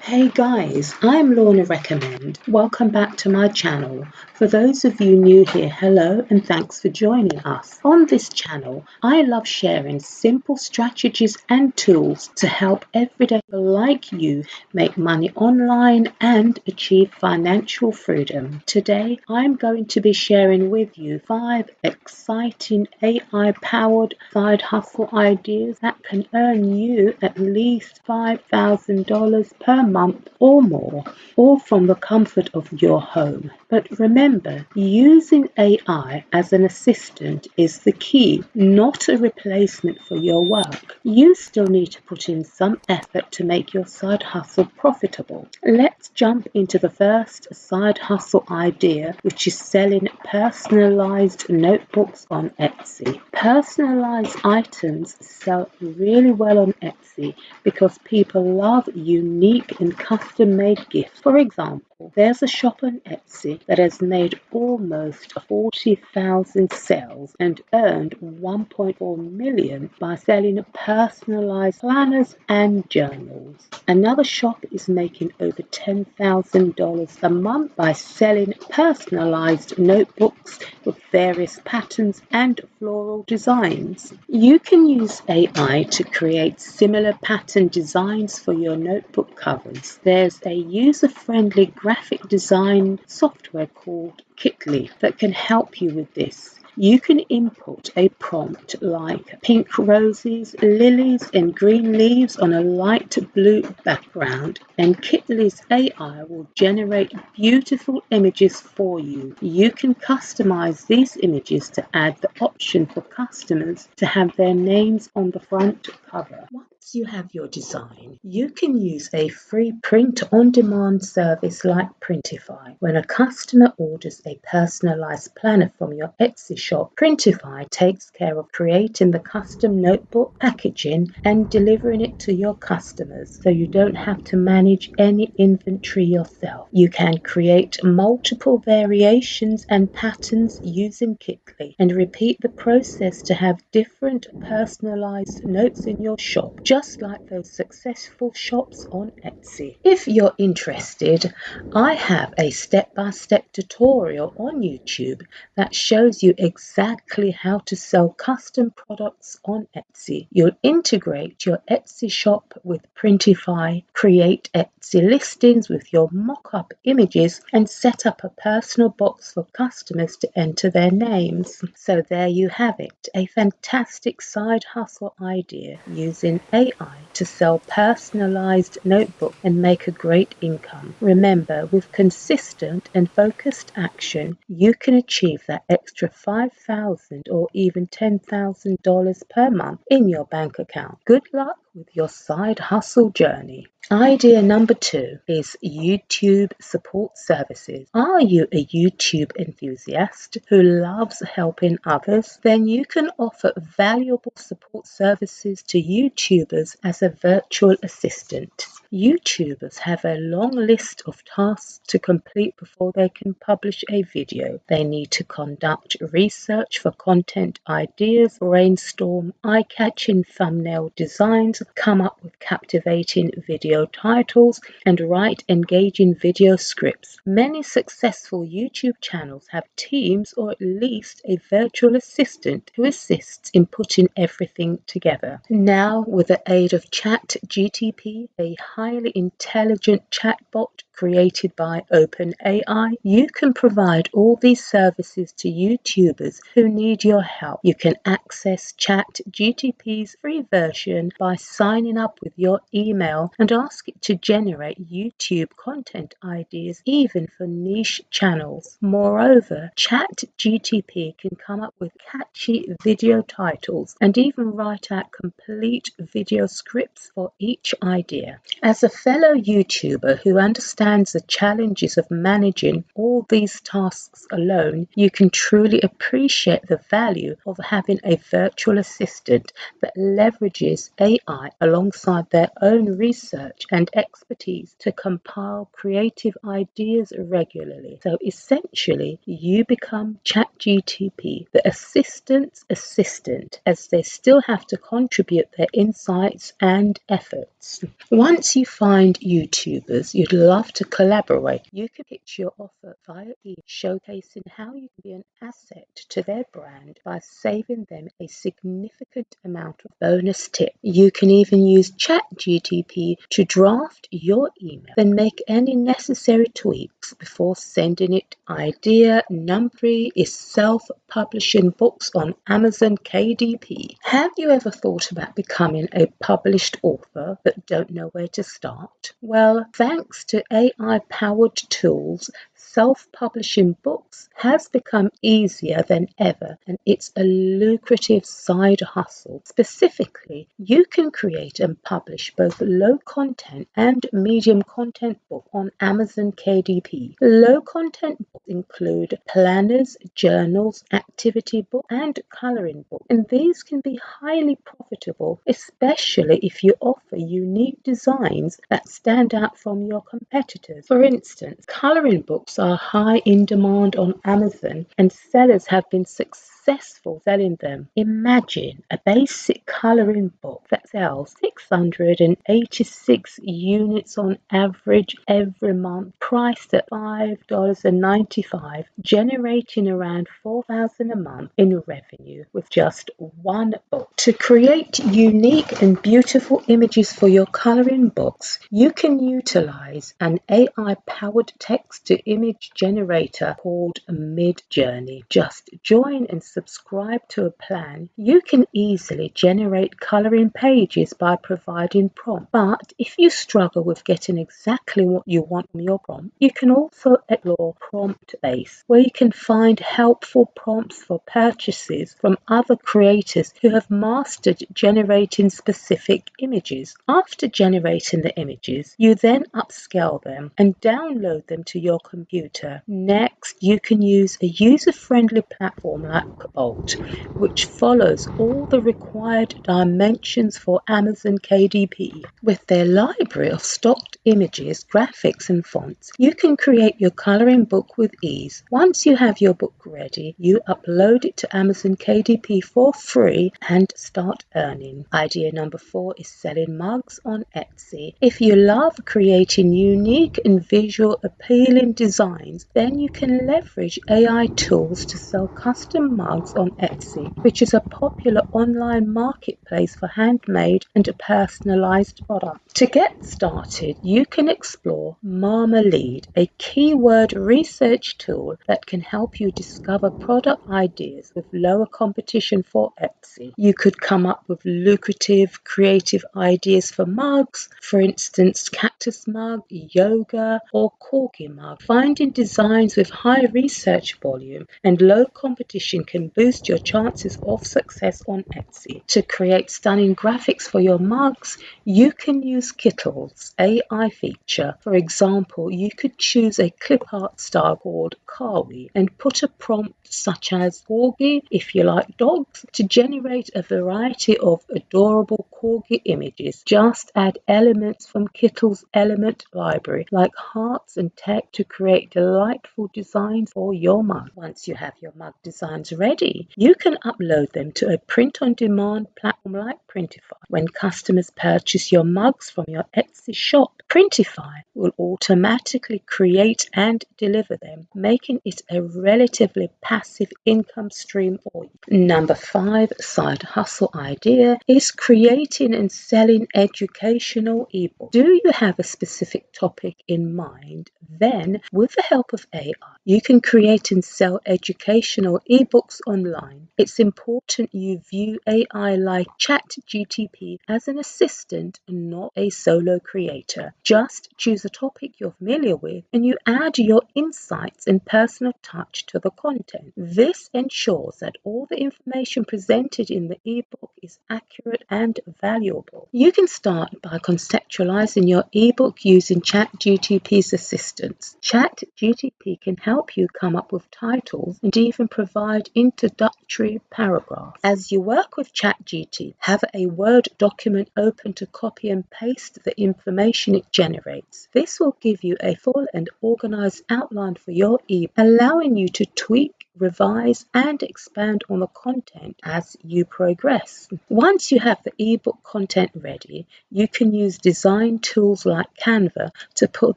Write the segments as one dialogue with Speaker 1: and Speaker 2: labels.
Speaker 1: Hey guys, I'm Lorna Recommend. Welcome back to my channel. For those of you new here, hello and thanks for joining us. On this channel, I love sharing simple strategies and tools to help everyday people like you make money online and achieve financial freedom. Today, I'm going to be sharing with you 5 exciting AI-powered side hustle ideas that can earn you at least $5,000 per month or more, all from the comfort of your home. But remember, using AI as an assistant is the key, not a replacement for your work. You still need to put in some effort to make your side hustle profitable. Let's jump into the first side hustle idea, which is selling personalized notebooks on Etsy. Personalized items sell really well on Etsy because people love unique and custom-made gifts. For example, there's a shop on Etsy that has made almost 40,000 sales and earned 1.4 million by selling personalized planners and journals. Another shop is making over $10,000 a month by selling personalized notebooks with various patterns and floral designs. You can use AI to create similar pattern designs for your notebook covers. There's a user-friendly graphic design software called Kitly that can help you with this. You can input a prompt like pink roses, lilies, and green leaves on a light blue background, and Kitly's AI will generate beautiful images for you. You can customize these images to add the option for customers to have their names on the front cover. Once you have your design, you can use a free print-on-demand service like Printify. When a customer orders a personalized planner from your Etsy shop, Printify takes care of creating the custom notebook, packaging, and delivering it to your customers, so you don't have to manage any inventory yourself. You can create multiple variations and patterns using Kitly and repeat the process to have different personalized notes in your shop, just like those successful shops on Etsy. If you're interested, I have a step-by-step tutorial on YouTube that shows you exactly how to sell custom products on Etsy. You'll integrate your Etsy shop with Printify, create Etsy listings with your mock-up images, and set up a personal box for customers to enter their names. So there you have it, a fantastic side hustle idea using AI to sell personalized notebooks and make a great income. Remember, with consistent and focused action, you can achieve that extra $5,000 or even $10,000 per month in your bank account. Good luck with your side hustle journey. Idea number 2 is YouTube support services. Are you a YouTube enthusiast who loves helping others? Then you can offer valuable support services to YouTubers as a virtual assistant. YouTubers have a long list of tasks to complete before they can publish a video. They need to conduct research for content ideas, brainstorm eye-catching thumbnail designs, come up with captivating video titles, and write engaging video scripts. Many successful YouTube channels have teams or at least a virtual assistant who assists in putting everything together. Now, with the aid of ChatGPT, a highly intelligent chatbot created by OpenAI, you can provide all these services to YouTubers who need your help. You can access ChatGPT's free version by signing up with your email and ask it to generate YouTube content ideas even for niche channels. Moreover, ChatGPT can come up with catchy video titles and even write out complete video scripts for each idea. As a fellow YouTuber who understands understands the challenges of managing all these tasks alone, you can truly appreciate the value of having a virtual assistant that leverages AI alongside their own research and expertise to compile creative ideas regularly. So essentially, you become ChatGTP, the assistant's assistant, as they still have to contribute their insights and efforts. Once you find YouTubers you'd love to collaborate, you can pitch your offer via email, showcasing how you can be an asset to their brand by saving them a significant amount of bonus tip. You can even use ChatGTP to draft your email, then make any necessary tweaks before sending it. Idea number 3 is self-publishing books on Amazon KDP. Have you ever thought about becoming a published author but don't know where to start? Well, thanks to AI-powered tools, self-publishing books has become easier than ever, and it's a lucrative side hustle. Specifically, you can create and publish both low content and medium content books on Amazon KDP. Low content books include planners, journals, activity books, and coloring books, and these can be highly profitable, especially if you offer unique designs that stand out from your competitors. For instance, coloring books are high in demand on Amazon, and sellers have been successful selling them. Imagine a basic coloring book that sells 686 units on average every month, priced at $5.95, generating around $4,000 a month in revenue with just one book. To create unique and beautiful images for your coloring books, you can utilize an AI-powered text-to-image generator called Midjourney. Just join and subscribe to a plan. You can easily generate coloring pages by providing prompts. But if you struggle with getting exactly what you want from your prompt, you can also explore Prompt Base, where you can find helpful prompts for purchases from other creators who have mastered generating specific images. After generating the images, you then upscale them and download them to your computer. Next, you can use a user-friendly platform like Bolt, which follows all the required dimensions for Amazon KDP. With their library of stocked images, graphics, and fonts, you can create your coloring book with ease. Once you have your book ready, you upload it to Amazon KDP for free and start earning. Idea number 4 is selling mugs on Etsy. If you love creating unique and visual appealing designs, then you can leverage AI tools to sell custom mugs on Etsy, which is a popular online marketplace for handmade and personalized products. To get started, you can explore Marmalade, a keyword research tool that can help you discover product ideas with lower competition for Etsy. You could come up with lucrative, creative ideas for mugs, for instance, cactus mug, yoga, or corgi mug. Finding designs with high research volume and low competition can boost your chances of success on Etsy. To create stunning graphics for your mugs, you can use Kittle's AI feature. For example, you could choose a clip art style called Kawi and put a prompt such as corgi if you like dogs to generate a variety of adorable corgi images. Just add elements from Kittle's element library like hearts and text to create delightful designs for your mug. Once you have your mug designs ready, you can upload them to a print-on-demand platform like Printify. When customers purchase your mugs from your Etsy shop, Printify will automatically create and deliver them, making it a relatively passive income stream for you. Number 5 side hustle idea is creating and selling educational ebooks. Do you have a specific topic in mind? Then, with the help of AI, you can create and sell educational ebooks online, it's important you view AI like ChatGPT as an assistant and not a solo creator. Just choose a topic you're familiar with and you add your insights and personal touch to the content. This ensures that all the information presented in the ebook is accurate and valuable. You can start by conceptualizing your ebook using ChatGPT's assistance. ChatGPT can help you come up with titles and even provide introductory paragraphs. As you work with ChatGPT, have a Word document open to copy and paste the information it generates. This will give you a full and organized outline for your ebook, allowing you to tweak, revise, and expand on the content as you progress. Once you have the ebook content ready, you can use design tools like Canva to put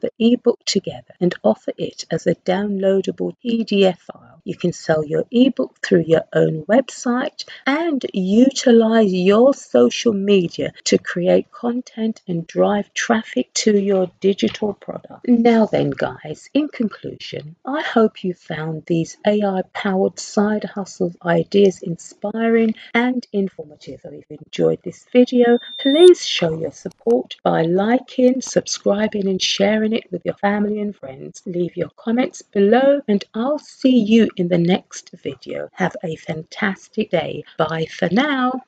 Speaker 1: the ebook together and offer it as a downloadable PDF file. You can sell your ebook through your own website and utilize your social media to create content and drive traffic to your digital product. Now then, guys, in conclusion, I hope you found these AI-powered side hustle ideas inspiring and informative. If you enjoyed this video, please show your support by liking, subscribing, and sharing it with your family and friends. Leave your comments below, and I'll see you in the next video. Have a fantastic day. Bye for now.